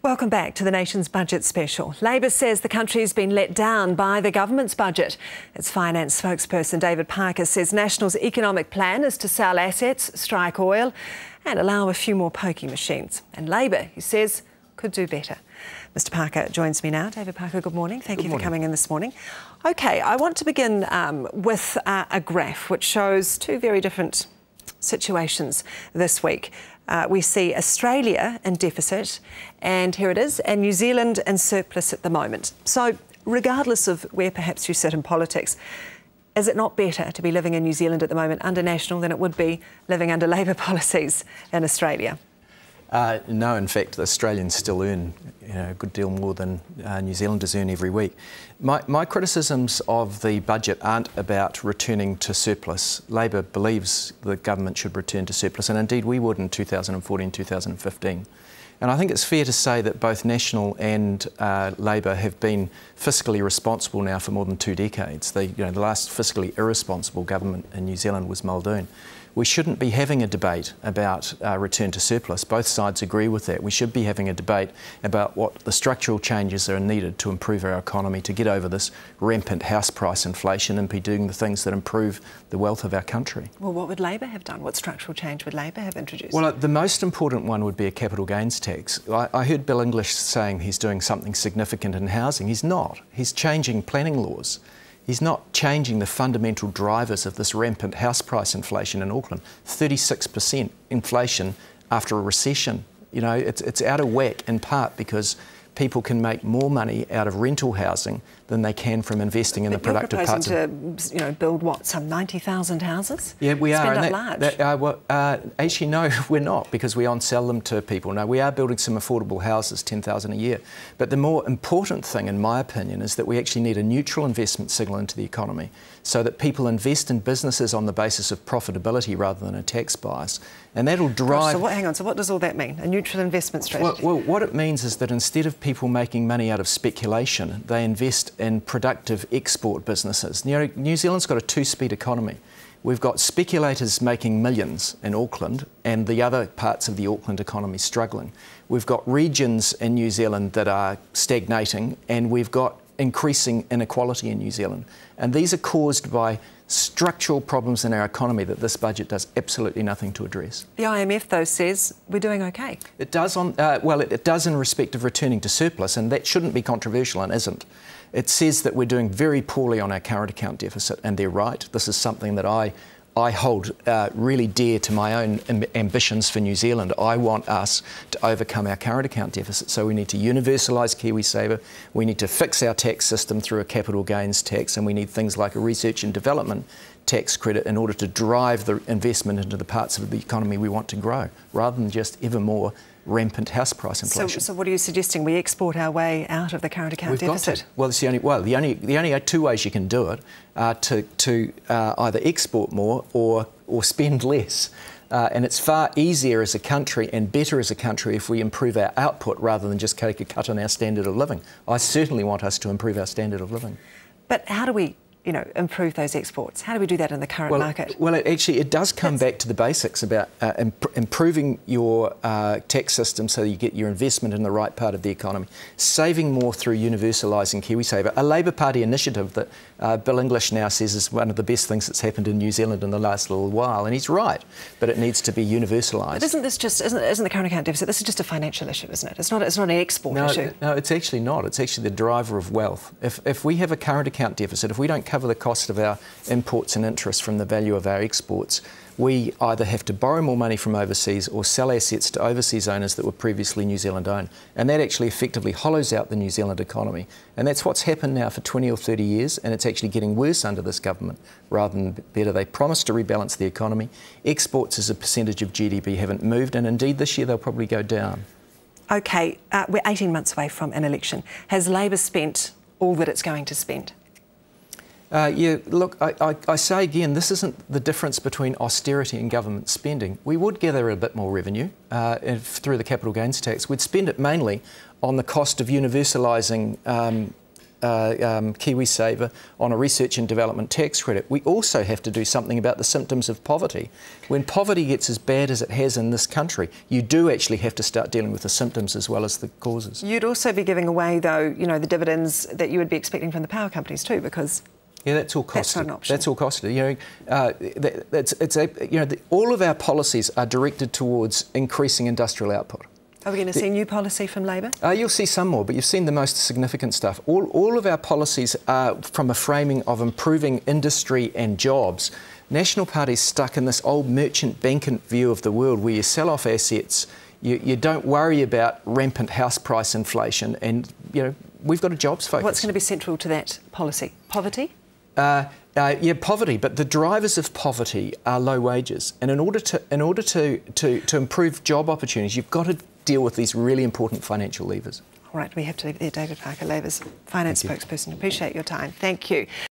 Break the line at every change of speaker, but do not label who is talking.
Welcome back to the nation's budget special. Labor says the country's been let down by the government's budget. Its finance spokesperson David Parker says National's economic plan is to sell assets, strike oil and allow a few more pokie machines. And Labor, he says, could do better. Mr Parker joins me now. David Parker, good morning. Thank you for coming in this morning. OK, I want to begin with a graph which shows two very different situations this week. We see Australia in deficit, and here it is, and New Zealand in surplus at the moment. So, regardless of where perhaps you sit in politics, is it not better to be living in New Zealand at the moment under National than it would be living under Labor policies in Australia?
No, in fact, the Australians still earn a good deal more than New Zealanders earn every week. My criticisms of the budget aren't about returning to surplus. Labor believes the government should return to surplus, and indeed we would in 2014, 2015. And I think it's fair to say that both National and Labor have been fiscally responsible now for more than 2 decades. The last fiscally irresponsible government in New Zealand was Muldoon. We shouldn't be having a debate about return to surplus. Both sides agree with that. We should be having a debate about what the structural changes are needed to improve our economy, to get over this rampant house price inflation and be doing the things that improve the wealth of our country.
Well, what would Labor have done? What structural change would Labor have introduced?
Well, the most important one would be a capital gains tax. I heard Bill English saying he's doing something significant in housing. He's not. He's changing planning laws. He's not changing the fundamental drivers of this rampant house price inflation in Auckland. 36% inflation after a recession. You know, it's out of whack in part because people can make more money out of rental housing than they can from investing in the productive parts.
You're proposing to, build what, some 90,000 houses?
Yeah, we are.
Spend up large.
Actually, no, we're not, because we on-sell them to people. No, we are building some affordable houses, 10,000 a year. But the more important thing, in my opinion, is that we actually need a neutral investment signal into the economy so that people invest in businesses on the basis of profitability rather than a tax bias. And that'll drive...
So what does all that mean? A neutral investment strategy?
Well, what it means is that instead of people making money out of speculation, they invest in productive export businesses. New Zealand's got a 2-speed economy. We've got speculators making millions in Auckland and the other parts of the Auckland economy struggling. We've got regions in New Zealand that are stagnating, and we've got increasing inequality in New Zealand. And these are caused by structural problems in our economy that this budget does absolutely nothing to address.
The IMF, though, says we're doing OK.
It does it does in respect of returning to surplus, and that shouldn't be controversial and isn't. It says that we're doing very poorly on our current account deficit, and they're right. This is something that I hold really dear to my own ambitions for New Zealand. I want us to overcome our current account deficit, so we need to universalise Kiwi Saver, we need to fix our tax system through a capital gains tax, and we need things like a research and development tax credit in order to drive the investment into the parts of the economy we want to grow, rather than just ever more rampant house price inflation.
So what are you suggesting? We export our way out of the current account deficit?
Well, it's the only 2 ways you can do it are to either export more or spend less. And it's far easier as a country and better as a country if we improve our output rather than just take a cut on our standard of living. I certainly want us to improve our standard of living.
But how do we improve those exports? How do we do that in the current market?
Well, it does come back to the basics about improving your tax system so you get your investment in the right part of the economy, saving more through universalising Kiwi Saver, a Labor Party initiative that Bill English now says is one of the best things that's happened in New Zealand in the last little while, and he's right, but it needs to be universalised.
But isn't the current account deficit? This is just a financial issue, isn't it? It's not an export issue.
No, it's actually not. It's actually the driver of wealth. If we have a current account deficit, if we don't cover the cost of our imports and interest from the value of our exports, we either have to borrow more money from overseas or sell assets to overseas owners that were previously New Zealand owned. And that actually effectively hollows out the New Zealand economy. And that's what's happened now for 20 or 30 years, and it's actually getting worse under this government rather than better. They promised to rebalance the economy. Exports as a percentage of GDP haven't moved, and indeed this year they'll probably go down.
OK, we're 18 months away from an election. Has Labor spent all that it's going to spend?
Yeah, look, I say again, this isn't the difference between austerity and government spending. We would gather a bit more revenue through the capital gains tax. We'd spend it mainly on the cost of universalising Kiwi Saver, on a research and development tax credit. We also have to do something about the symptoms of poverty. When poverty gets as bad as it has in this country, you do actually have to start dealing with the symptoms as well as the causes.
You'd also be giving away, though, you know, the dividends that you would be expecting from the power companies too, because
yeah, that's all costed.
That's not an option.
That's all costed. You know, all of our policies are directed towards increasing industrial output.
Are we going to see new policy from Labor?
You'll see some more, but you've seen the most significant stuff. All of our policies are from a framing of improving industry and jobs. National Party's stuck in this old merchant banking view of the world where you sell off assets, you don't worry about rampant house price inflation, and you know we've got a jobs focus.
What's going to be central to that policy? Poverty?
Yeah, poverty. But the drivers of poverty are low wages, and in order to improve job opportunities, you've got to deal with these really important financial levers.
All right, we have to leave it there. David Parker, Labor's finance spokesperson. Appreciate your time. Thank you.